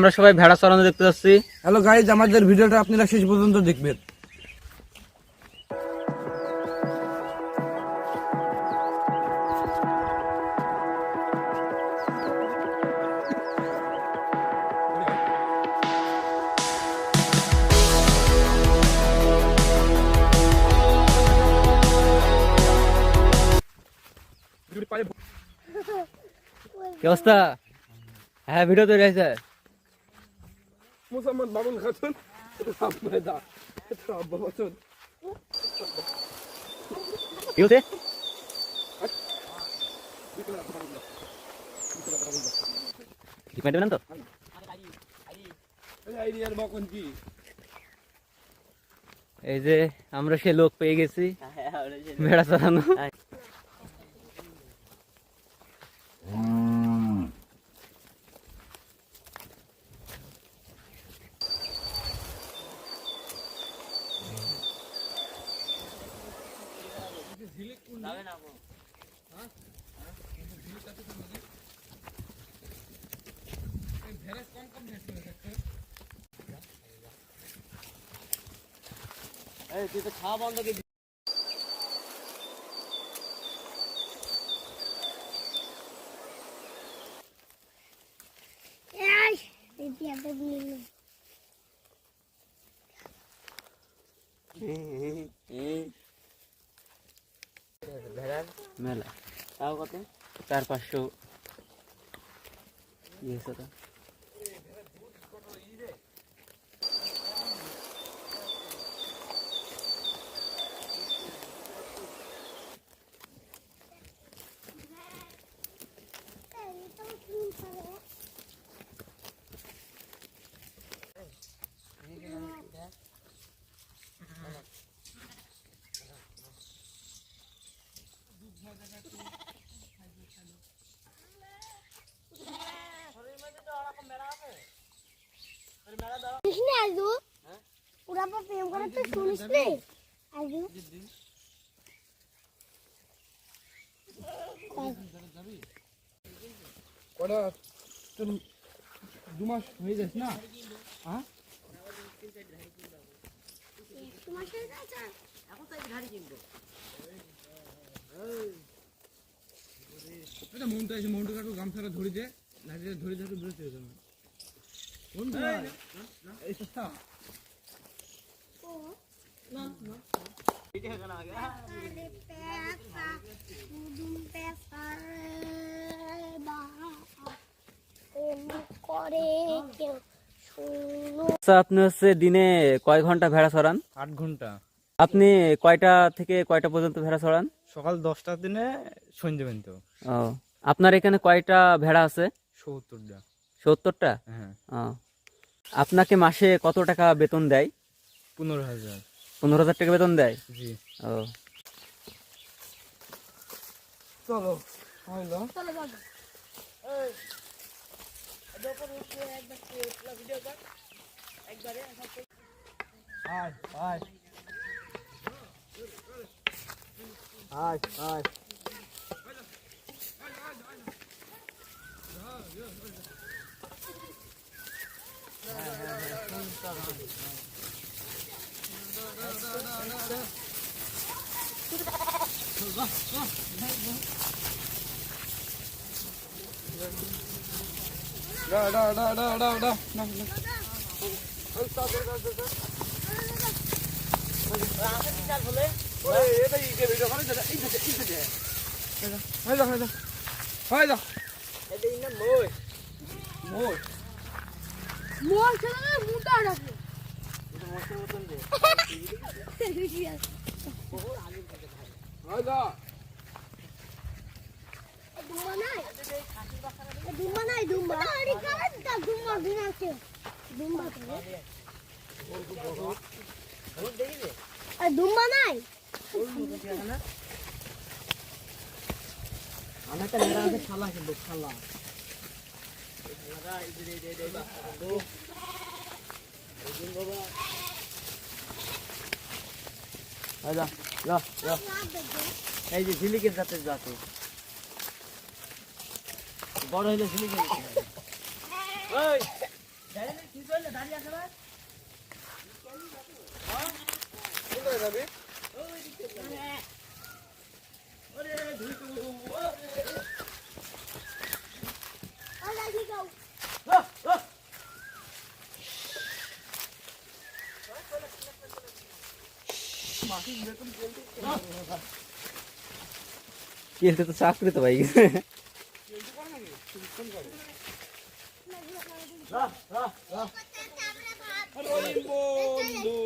আমরা সবাই ভেড়া চড়ানো দেখতে যাচ্ছি। হ্যালো গাইজ, আমাদের ভিডিওটা আপনারা শেষ পর্যন্ত দেখবেন। কি অবস্থা? হ্যাঁ, ভিডিও তৈরি হয়েছে। মুসলমান বামুন খাতুন কি হচ্ছে? দেবেন তো? এই যে আমরা সে লোক পেয়ে গেছি ভেড়া চড়ানো। তুই তো খাওয়া বন্ধ করে ভেড়ার মেলা তাও কত 400-500 দিয়েছে তো। ওটা তোর 2 মাস হয়ে যাস না? হ্যাঁ, এটা মনটা এসে মনটা কাকু গামছাটা ধরে দে, লাঠিটা ধরে ধরে বেরোতে হবে না। মনটা এই সস্তা না না ঠিক আছে না আগে আচ্ছা, আপনি হচ্ছে দিনে কয় ঘন্টা ভেড়া চড়ান? 8 ঘন্টা। আপনি কয়টা থেকে কয়টা পর্যন্ত ভেড়া চড়ান? সকাল 10টার দিনে সন্ধ্যে পর্যন্ত। ও, আপনার এখানে কয়টা ভেড়া আছে? 70টা। 70টা? হ্যাঁ। ও, আপনাকে মাসে কত টাকা বেতন দেয়? 15,000। 15,000 টাকা বেতন দেয়? জি। ও, চলো হইলো। আয় আয় আয় আয় দুম্বা নাই আমার একটা ভেড়া আছে খালা, কিন্তু খালা এই যে ঝিলিকের জাতের জাত বড় হইলে ঝিলিকের কোথায় যাবি? খেলতে তো চাকরি তো ভাই গেছে বন্ধু